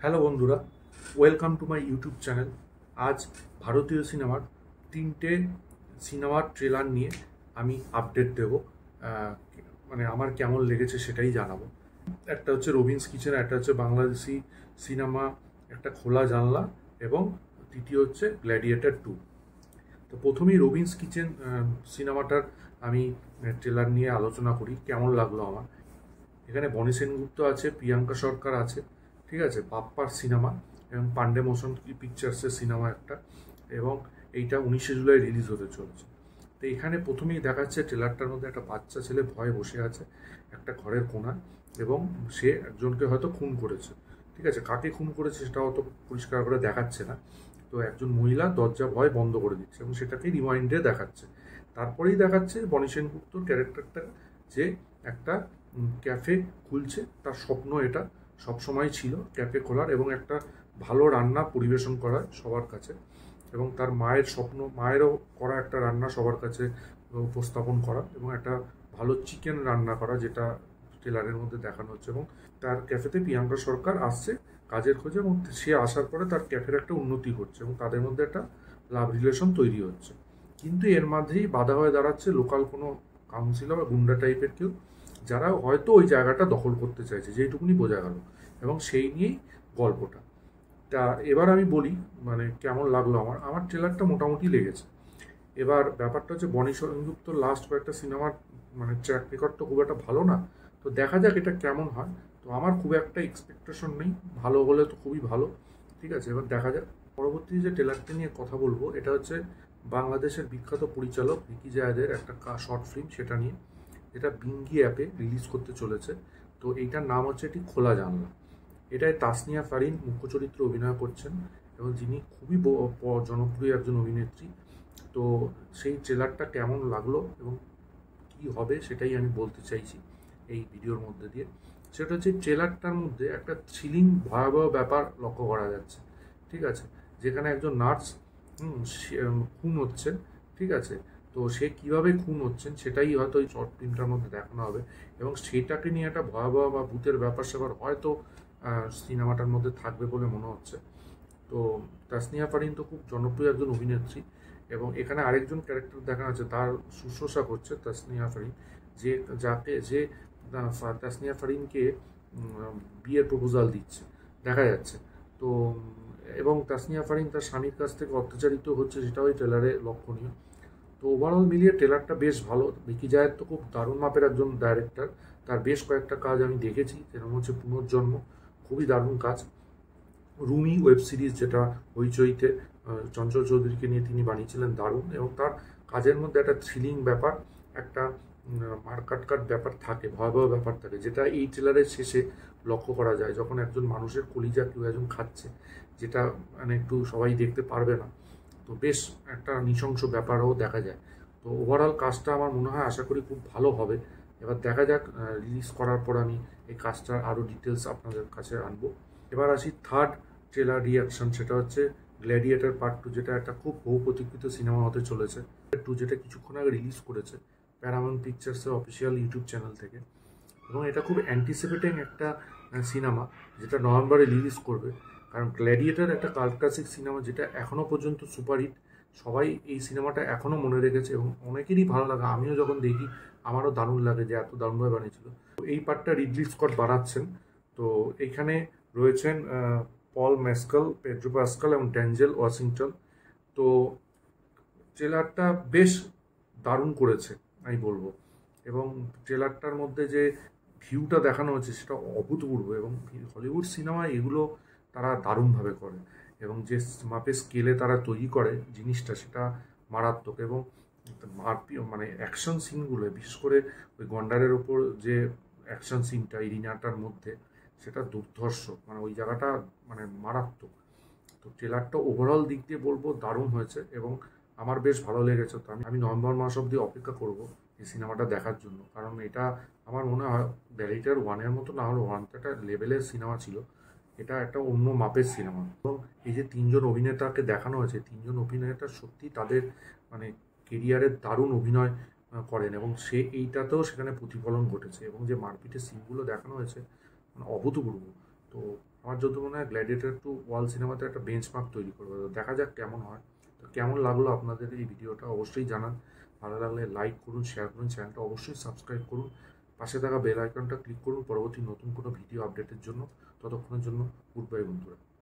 Hello বন্ধুরা, welcome to my YouTube channel. আজ ভারতীয় সিনেমার তিনটে সিনেমার ট্রেলার নিয়ে আমি আপডেট দেব। আহ, মানে আমার কেমন লেগেছে সেটাই জানাবো। একটা হচ্ছে রবিন্স কিচেন, একটা হচ্ছে বাংলাদেশি সিনেমা একটা খোলা জানলা, এবং তৃতীয় হচ্ছে গ্ল্যাডিয়েটর 2। তো প্রথমেই রবিন্স কিচেন সিনেমাটার আমি ট্রেলার নিয়ে আলোচনা করি, কেমন লাগলো আমার। এখানে বনি সেনগুপ্ত আছে, প্রিয়াঙ্কা সরকার আছে, ঠিক আছে, বাপ্পার সিনেমা এবং পান্ডে মোশন পিকচার্সের সিনেমা একটা, এবং এইটা 19শে জুলাই রিলিজ হতে চলেছে। তো এখানে প্রথমেই দেখাচ্ছে ট্রেলারটার মধ্যে একটা বাচ্চা ছেলে ভয়ে বসে আছে একটা ঘরের কোণায়, এবং সে একজনকে হয়তো খুন করেছে। ঠিক আছে, কাকে খুন করেছে সেটা অত পরিষ্কার করে দেখাচ্ছে না। তো একজন মহিলা দরজা ভয় বন্ধ করে দিচ্ছে এবং সেটাকে রিমাইন্ডে দেখাচ্ছে। তারপরেই দেখাচ্ছে বনি সেনগুপ্তর ক্যারেক্টারটা, যে একটা ক্যাফে খুলছে, তার স্বপ্ন এটা সবসময় ছিল ক্যাফে খোলার এবং একটা ভালো রান্না পরিবেশন করা সবার কাছে, এবং তার মায়ের স্বপ্ন, মায়েরও করা একটা রান্না সবার কাছে উপস্থাপন করা, এবং একটা ভালো চিকেন রান্না করা, যেটা ট্রেলারের মধ্যে দেখানো হচ্ছে। এবং তার ক্যাফেতে প্রিয়াঙ্কা সরকার আসছে কাজের খোঁজে, এবং সে আসার পরে তার ক্যাফের একটা উন্নতি ঘটছে এবং তাদের মধ্যে একটা লাভ রিলেশন তৈরি হচ্ছে। কিন্তু এর মাঝেই বাধা হয়ে দাঁড়াচ্ছে লোকাল কোনো কাউন্সিলর বা গুন্ডা টাইপের কেউ, যারা হয়তো ওই জায়গাটা দখল করতে চাইছে, যেটুকুনি বোঝা গেল, এবং সেই নিয়েই গল্পটা। তা এবার আমি বলি মানে কেমন লাগলো আমার আমার ট্রেলারটা মোটামুটি লেগেছে। এবার ব্যাপারটা হচ্ছে বনি সেনগুপ্ত লাস্ট কয়েকটা সিনেমার মানে ট্র্যাক রেকর্ড তো খুব একটা ভালো না। তো দেখা যাক এটা কেমন হয়। তো আমার খুব একটা এক্সপেকটেশন নেই, ভালো হলে তো খুবই ভালো। ঠিক আছে, এবার দেখা যাক। পরবর্তী যে ট্রেলারটা নিয়ে কথা বলবো, এটা হচ্ছে বাংলাদেশের বিখ্যাত পরিচালক ভিকি জায়েদের একটা শর্ট ফিল্ম, সেটা নিয়ে, যেটা বিঙ্গি অ্যাপে রিলিজ করতে চলেছে। তো এইটার নাম হচ্ছে এটি খোলা জানলা। এটায় তাসনিয়া ফারিন মুখ্য চরিত্রে অভিনয় করছেন, এবং যিনি খুবই জনপ্রিয় একজন অভিনেত্রী। তো সেই ট্রেলারটা কেমন লাগলো এবং কি হবে সেটাই আমি বলতে চাইছি এই ভিডিওর মধ্যে দিয়ে। সেটা হচ্ছে ট্রেলারটার মধ্যে একটা থ্রিলিং ভয়াবহ ব্যাপার লক্ষ্য করা যাচ্ছে। ঠিক আছে, যেখানে একজন নার্স খুন হচ্ছেন। ঠিক আছে, তো সে কিভাবে খুন হচ্ছেন সেটাই হয়তো এই শর্ট ফিল্মটার মধ্যে দেখানো হবে, এবং সেটাকে নিয়ে একটা ভয়াবহ বা ভূতের ব্যাপার স্যাপার হয়তো সিনেমাটার মধ্যে থাকবে বলে মনে হচ্ছে। তো তাসনিয়া ফারিন তো খুব জনপ্রিয় একজন অভিনেত্রী, এবং এখানে আরেকজন ক্যারেক্টার দেখানো হচ্ছে, তার শুশ্রূষা করছে তাসনিয়া ফারিন, যে যাকে যে তাসনিয়া ফারিনকে বিয়ের প্রপোজাল দিচ্ছে দেখা যাচ্ছে। তো এবং তাসনিয়া ফারিন তার স্বামীর কাছ থেকে অত্যাচারিত হচ্ছে, সেটাও এই ট্রেলারে লক্ষণীয়। তো ওভারঅল মিলিয়ে ট্রেলারটা বেশ ভালো। ভিকি জায়েদ তো খুব দারুণ মাপের একজন ডাইরেক্টর, তার বেশ কয়েকটা কাজ আমি দেখেছি, যেরকম হচ্ছে পুনর্জন্ম, খুবই দারুণ কাজ। রুমি ওয়েব সিরিজ, যেটা হইচইতে চঞ্চল চৌধুরীকে নিয়ে তিনি বানিয়েছিলেন, দারুণ। এবং তার কাজের মধ্যে একটা থ্রিলিং ব্যাপার, একটা মারকাটকাট ব্যাপার থাকে, ভয়াবহ ব্যাপার থাকে, যেটা এই ট্রেলারের শেষে লক্ষ্য করা যায়, যখন একজন মানুষের কলিজা কেউ একজন খাচ্ছে, যেটা মানে একটু সবাই দেখতে পারবে না। তো বেশ একটা নৃশংস ব্যাপারও দেখা যায়। তো ওভারঅল কাজটা আমার মনে হয়, আশা করি খুব ভালো হবে। এবার দেখা যাক, রিলিজ করার পর আমি এই কাজটার আরও ডিটেলস আপনাদের কাছে আনবো। এবার আসি থার্ড ট্রেলার রিয়াকশন, সেটা হচ্ছে গ্ল্যাডিয়েটর পার্ট 2, যেটা একটা খুব বহু প্রতীক্ষিত সিনেমা হতে চলেছে। 2 যেটা কিছুক্ষণ আগে রিলিজ করেছে প্যারামাউন্ট পিকচার্সের অফিসিয়াল ইউটিউব চ্যানেল থেকে, এবং এটা খুব অ্যান্টিসিপেটিং একটা সিনেমা, যেটা নভেম্বরে রিলিজ করবে। কারণ গ্ল্যাডিয়েটর একটা কাল্ট ক্লাসিক সিনেমা, যেটা এখনও পর্যন্ত সুপারহিট। সবাই এই সিনেমাটা এখনও মনে রেখেছে এবং অনেকেরই ভালো লাগে। আমিও যখন দেখি আমারও দারুণ লাগে যে এত দারুণভাবে বানিয়েছিল। তো এই পার্টটা রিডলি স্কট বানাচ্ছেন। তো এইখানে রয়েছেন পল মেসকাল, পেড্রো পাস্কাল এবং ডেনজেল ওয়াশিংটন। তো ট্রেলারটা বেশ দারুণ করেছে আমি বলবো, এবং ট্রেলারটার মধ্যে যে ভিউটা দেখানো হচ্ছে সেটা অভূতপূর্ব, এবং হলিউড সিনেমায় এগুলো তারা দারুণভাবে করে, এবং যে মাপে স্কেলে তারা তৈরি করে জিনিসটা, সেটা মারাত্মক। এবং মানে অ্যাকশন সিনগুলো, বিশেষ করে ওই গন্ডারের ওপর যে অ্যাকশন সিনটা ইরিনাটার মধ্যে, সেটা দুর্ধর্ষ, মানে ওই জায়গাটা মানে মারাত্মক। তো ট্রেলারটা ওভারঅল দিক দিয়ে বলবো দারুণ হয়েছে, এবং আমার বেশ ভালো লেগেছে। তো আমি নভেম্বর মাস অবধি অপেক্ষা করব এই সিনেমাটা দেখার জন্য, কারণ এটা আমার মনে হয় গ্ল্যাডিয়েটর 1-এর মতো না হলেও 1 তো একটা লেভেলের সিনেমা ছিল, এটা একটা অন্য মাপের সিনেমা। এবং এই যে তিনজন অভিনেতাকে দেখানো হয়েছে, তিনজন অভিনেতা সত্যি তাদের মানে কেরিয়ারের দারুণ অভিনয় করেন, এবং এইটাতেও সেখানে প্রতিফলন ঘটেছে, এবং যে মারপিটের সিনগুলো দেখানো হয়েছে মানে অভূতপূর্ব। তো আমার যত মনে হয় গ্ল্যাডিয়েটর টু ওয়াল সিনেমাতে একটা বেঞ্চমার্ক তৈরি করবে। তো দেখা যাক কেমন হয়। তো কেমন লাগলো আপনাদের এই ভিডিওটা অবশ্যই জানান। ভালো লাগলে লাইক করুন, শেয়ার করুন, চ্যানেলটা অবশ্যই সাবস্ক্রাইব করুন, পাশে থাকা বেল আইকনটা ক্লিক করুন পরবর্তী নতুন কোনো ভিডিও আপডেটের জন্য। ততক্ষণের জন্য গুড বাই বন্ধুরা।